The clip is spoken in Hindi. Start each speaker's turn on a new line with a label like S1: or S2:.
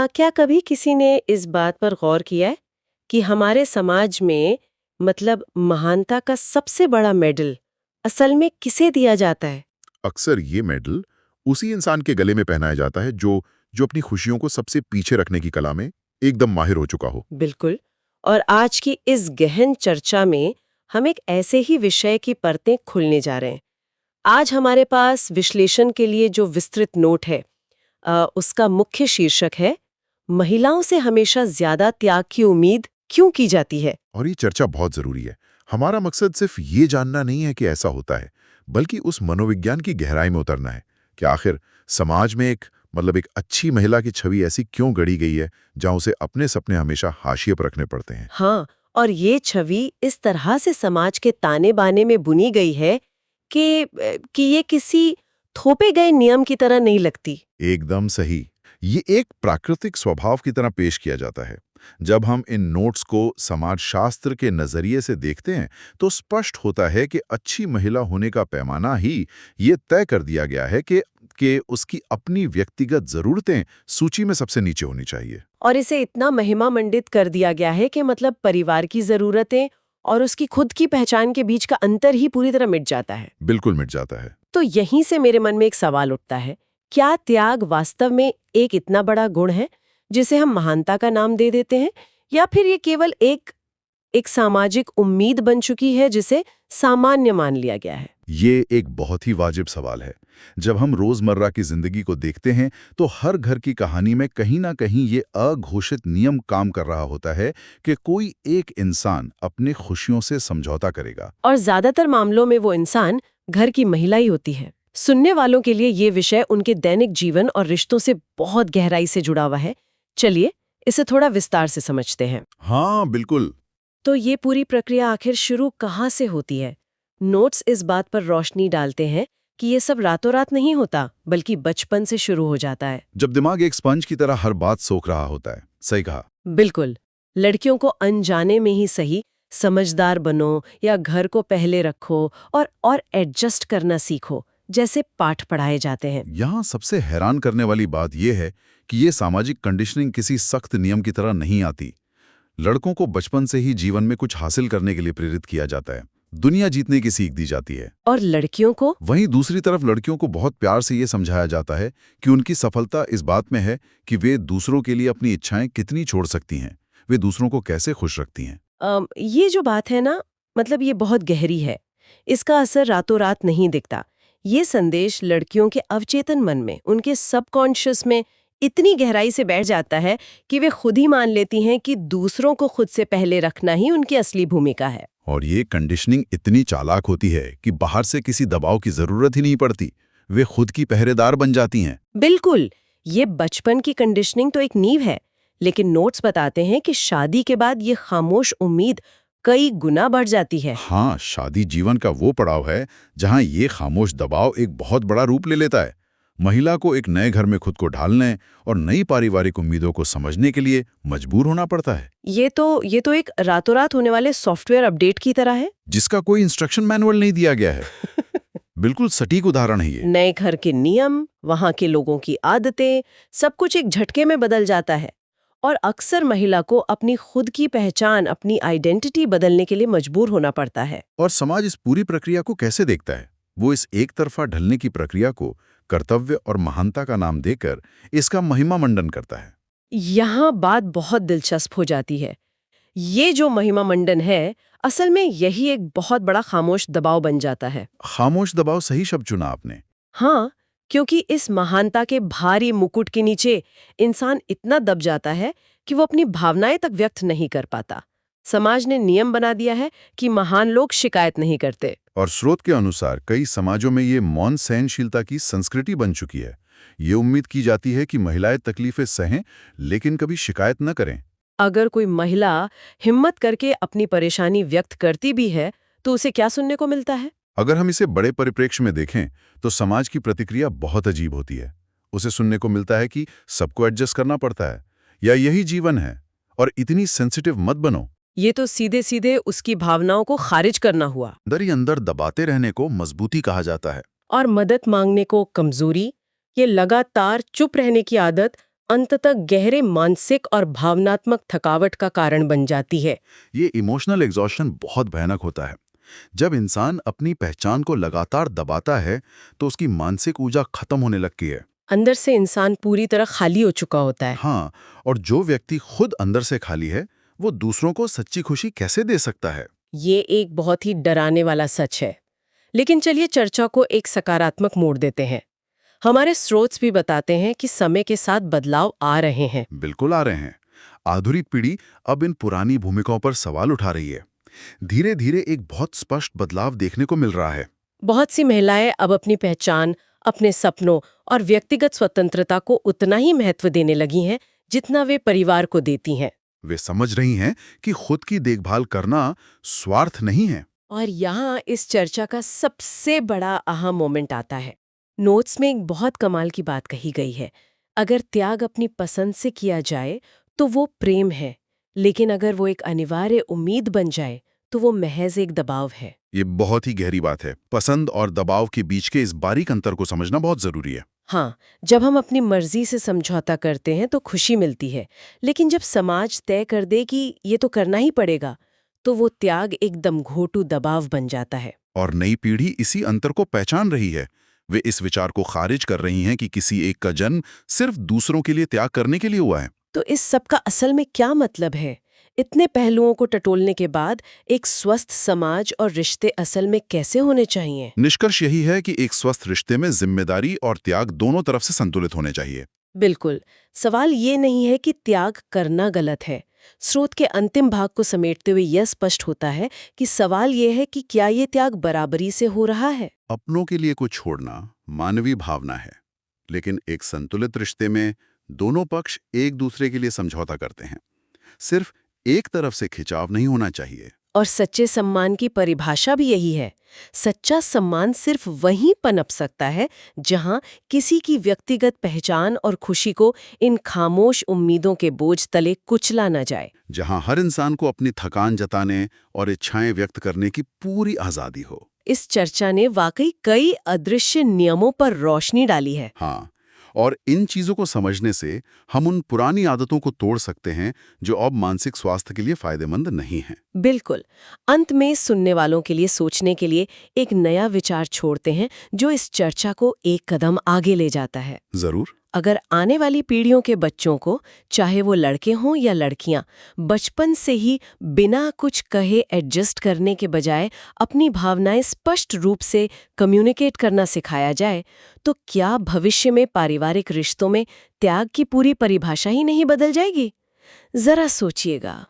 S1: क्या कभी किसी ने इस बात पर गौर किया है कि हमारे समाज में मतलब महानता का सबसे बड़ा मेडल असल में किसे दिया जाता है?
S2: अक्सर ये मेडल उसी इंसान के गले में पहनाया जाता है जो जो अपनी खुशियों को सबसे पीछे रखने की कला में एकदम माहिर हो चुका हो।
S1: बिल्कुल। और आज की इस गहन चर्चा में हम एक ऐसे ही विषय की परतें खुलने जा रहे हैं। आज हमारे पास विश्लेषण के लिए जो विस्तृत नोट है उसका मुख्य शीर्षक है, महिलाओं से हमेशा ज्यादा त्याग की उम्मीद क्यों की जाती है?
S2: और ये चर्चा बहुत जरूरी है। हमारा मकसद सिर्फ ये जानना नहीं है कि ऐसा होता है, बल्कि उस मनोविज्ञान की गहराई में उतरना है कि आखिर समाज में एक अच्छी महिला की छवि ऐसी क्यों गढ़ी गई है जहां उसे अपने सपने हमेशा हाशिए पर रखने पड़ते हैं।
S1: हाँ, और ये छवि इस तरह से समाज के ताने बाने में बुनी गई है कि ये किसी थोपे गए नियम की तरह नहीं लगती।
S2: एकदम सही। ये एक प्राकृतिक स्वभाव की तरह पेश किया जाता है। जब हम इन नोट्स को समाजशास्त्र के नजरिए से देखते हैं तो स्पष्ट होता है कि अच्छी महिला होने का पैमाना ही ये तय कर दिया गया है कि उसकी अपनी व्यक्तिगत जरूरतें सूची में सबसे नीचे होनी चाहिए।
S1: और इसे इतना महिमा मंडित कर दिया गया है कि मतलब परिवार की जरूरतें और उसकी खुद की पहचान के बीच का अंतर ही पूरी तरह मिट जाता है।
S2: बिल्कुल मिट जाता है।
S1: तो यहीं से मेरे मन में एक सवाल उठता है, क्या त्याग वास्तव में एक इतना बड़ा गुण है जिसे हम महानता का नाम दे देते हैं, या फिर ये केवल एक सामाजिक उम्मीद बन चुकी है जिसे सामान्य मान लिया गया है?
S2: ये एक बहुत ही वाजिब सवाल है। जब हम रोजमर्रा की जिंदगी को देखते हैं तो हर घर की कहानी में कहीं ना कहीं ये अघोषित नियम काम कर रहा होता है कि कोई एक इंसान अपनी खुशियों से समझौता करेगा।
S1: और ज्यादातर मामलों में वो इंसान घर की महिला ही होती है। सुनने वालों के लिए ये विषय उनके दैनिक जीवन और रिश्तों से बहुत गहराई से जुड़ा हुआ है। चलिए इसे थोड़ा विस्तार से समझते हैं।
S2: हाँ बिल्कुल।
S1: तो ये पूरी प्रक्रिया आखिर शुरू कहाँ से होती है? नोट्स इस बात पर रोशनी डालते हैं कि ये सब रातों रात नहीं होता, बल्कि बचपन से शुरू हो जाता है।
S2: जब दिमाग एक स्पंज की तरह हर बात सोख रहा होता है। सही कहा।
S1: बिल्कुल। लड़कियों को अनजाने में ही सही, समझदार बनो या घर को पहले रखो और एडजस्ट करना सीखो जैसे पाठ पढ़ाए जाते हैं।
S2: यहाँ सबसे हैरान करने वाली बात यह है कि ये सामाजिक कंडीशनिंग किसी सख्त नियम की तरह नहीं आती। लड़कों को बचपन से ही जीवन में कुछ हासिल करने के लिए प्रेरित किया जाता है, दुनिया जीतने की सीख दी जाती है।
S1: और लड़कियों को?
S2: वहीं दूसरी तरफ लड़कियों को बहुत प्यार से ये समझाया जाता है कि उनकी सफलता इस बात में है कि वे दूसरों के लिए अपनी इच्छाएं कितनी छोड़ सकती हैं, वे दूसरों को कैसे खुश रखती हैं।
S1: ये जो बात है ना, मतलब ये बहुत गहरी है। इसका असर रातों रात नहीं दिखता। ये संदेश लड़कियों के अवचेतन मन में, उनके सबकॉन्शियस में इतनी गहराई से बैठ जाता है कि वे खुद ही मान लेती हैं कि दूसरों को खुद से पहले रखना ही उनकी असली भूमिका है।
S2: और ये कंडीशनिंग इतनी चालाक होती है कि बाहर से किसी दबाव की जरूरत ही नहीं पड़ती, वे खुद की पहरेदार बन जाती हैं।
S1: बिल्कुल। ये बचपन की कंडीशनिंग तो एक नींव है, लेकिन नोट्स बताते हैं कि शादी के बाद ये खामोश उम्मीद कई गुना बढ़ जाती है।
S2: हाँ, शादी जीवन का वो पड़ाव है जहां ये खामोश दबाव एक बहुत बड़ा रूप ले लेता है। महिला को एक नए घर में खुद को ढालने और नई पारिवारिक उम्मीदों को समझने के लिए मजबूर होना पड़ता है।
S1: ये तो एक रातों रात होने वाले सॉफ्टवेयर अपडेट की तरह है
S2: जिसका कोई इंस्ट्रक्शन मैनुअल नहीं दिया गया है। बिल्कुल सटीक उदाहरण है ये।
S1: नए घर के नियम, वहां के लोगों की आदतें, सब कुछ एक झटके में बदल जाता है। और अक्सर महिला को अपनी खुद की पहचान, अपनी आइडेंटिटी बदलने के लिए मजबूर होना पड़ता है।
S2: और समाज इस पूरी प्रक्रिया को कैसे देखता है? वो इस एक तरफा ढलने की प्रक्रिया को कर्तव्य और महानता का नाम देकर इसका महिमा मंडन करता है।
S1: यहाँ बात बहुत दिलचस्प हो जाती है। ये जो महिमा मंडन है, असल में यही एक बहुत बड़ा खामोश दबाव बन जाता है।
S2: खामोश दबाव सही शब्द चुना आपने।
S1: हाँ, क्योंकि इस महानता के भारी मुकुट के नीचे इंसान इतना दब जाता है कि वो अपनी भावनाएं तक व्यक्त नहीं कर पाता। समाज ने नियम बना दिया है कि महान लोग शिकायत नहीं करते।
S2: और स्रोत के अनुसार कई समाजों में ये मौन सहनशीलता की संस्कृति बन चुकी है। ये उम्मीद की जाती है कि महिलाएं तकलीफें सहें लेकिन कभी शिकायत न करें।
S1: अगर कोई महिला हिम्मत करके अपनी परेशानी व्यक्त करती भी है तो उसे क्या सुनने को मिलता है?
S2: अगर हम इसे बड़े परिप्रेक्ष्य में देखें तो समाज की प्रतिक्रिया बहुत अजीब होती है। उसे सुनने को मिलता है कि सबको एडजस्ट करना पड़ता है या यही जीवन है और इतनी सेंसिटिव मत बनो।
S1: ये तो सीधे सीधे उसकी भावनाओं को खारिज करना हुआ।
S2: अंदर ही अंदर दबाते रहने को मजबूती कहा जाता है।
S1: और मदद मांगने को कमजोरी। ये लगातार चुप रहने की आदत अंततः गहरे मानसिक और भावनात्मक थकावट का कारण बन जाती है।
S2: ये इमोशनल एग्जॉशन बहुत भयानक होता है। जब इंसान अपनी पहचान को लगातार दबाता है तो उसकी मानसिक ऊर्जा खत्म होने लगती है।
S1: अंदर से इंसान पूरी तरह खाली हो चुका होता है।
S2: हाँ, और जो व्यक्ति खुद अंदर से खाली है वो दूसरों को सच्ची खुशी कैसे दे सकता है?
S1: ये एक बहुत ही डराने वाला सच है। लेकिन चलिए चर्चा को एक सकारात्मक मोड़ देते हैं। हमारे स्रोत भी बताते हैं कि समय के साथ बदलाव आ रहे हैं।
S2: बिल्कुल आ रहे हैं। आधुनिक पीढ़ी अब इन पुरानी भूमिकाओं पर सवाल उठा रही है। धीरे धीरे एक बहुत स्पष्ट बदलाव देखने को मिल रहा है।
S1: बहुत सी महिलाएं अब अपनी पहचान, अपने सपनों और व्यक्तिगत स्वतंत्रता को उतना ही महत्व देने लगी हैं जितना वे परिवार को देती हैं।
S2: वे समझ रही हैं कि खुद की देखभाल करना स्वार्थ नहीं है।
S1: और यहाँ इस चर्चा का सबसे बड़ा अहम मोमेंट आता है। नोट्स में एक बहुत कमाल की बात कही गई है। अगर त्याग अपनी पसंद से किया जाए तो वो प्रेम है, लेकिन अगर वो एक अनिवार्य उम्मीद बन जाए तो वो महज एक दबाव है।
S2: ये बहुत ही गहरी बात है। पसंद और दबाव के बीच के इस बारीक अंतर को समझना बहुत जरूरी है।
S1: हाँ, जब हम अपनी मर्जी से समझौता करते हैं तो खुशी मिलती है, लेकिन जब समाज तय कर दे कि ये तो करना ही पड़ेगा, तो वो त्याग एकदम घोटू दबाव बन जाता है।
S2: और नई पीढ़ी इसी अंतर को पहचान रही है। वे इस विचार को खारिज कर रही हैं कि किसी एक का जन्म सिर्फ दूसरों के लिए त्याग करने के लिए हुआ है।
S1: तो इस सब का असल में क्या मतलब है? इतने पहलुओं को टटोलने के बाद एक स्वस्थ समाज और रिश्ते असल में कैसे होने चाहिए?
S2: निष्कर्ष यही है कि एक स्वस्थ रिश्ते में जिम्मेदारी और त्याग दोनों तरफ से संतुलित होने चाहिए।
S1: बिल्कुल। सवाल ये नहीं है कि त्याग करना गलत है। स्रोत के अंतिम भाग को समेटते हुए यह स्पष्ट होता है कि सवाल ये है कि क्या ये त्याग बराबरी से हो रहा है?
S2: अपनों के लिए कुछ छोड़ना मानवीय भावना है, लेकिन एक संतुलित रिश्ते में दोनों पक्ष एक दूसरे के लिए समझौता करते हैं। सिर्फ एक तरफ से खिंचाव नहीं होना चाहिए।
S1: और सच्चे सम्मान की परिभाषा भी यही है। सच्चा सम्मान सिर्फ वहीं पनप सकता है जहां किसी की व्यक्तिगत पहचान और खुशी को इन खामोश उम्मीदों के बोझ तले कुचला न जाए।
S2: जहां हर इंसान को अपनी थकान जताने और इच्छाएं व्यक्त करने की पूरी आजादी हो।
S1: इस चर्चा ने वाकई कई अदृश्य नियमों पर रोशनी डाली है।
S2: हाँ, और इन चीजों को समझने से हम उन पुरानी आदतों को तोड़ सकते हैं जो अब मानसिक स्वास्थ्य के लिए फायदेमंद नहीं हैं।
S1: बिल्कुल। अंत में सुनने वालों के लिए सोचने के लिए एक नया विचार छोड़ते हैं जो इस चर्चा को एक कदम आगे ले जाता है।
S2: जरूर।
S1: अगर आने वाली पीढ़ियों के बच्चों को, चाहे वो लड़के हों या लड़कियां, बचपन से ही बिना कुछ कहे एडजस्ट करने के बजाय अपनी भावनाएं स्पष्ट रूप से कम्युनिकेट करना सिखाया जाए, तो क्या भविष्य में पारिवारिक रिश्तों में त्याग की पूरी परिभाषा ही नहीं बदल जाएगी? जरा सोचिएगा।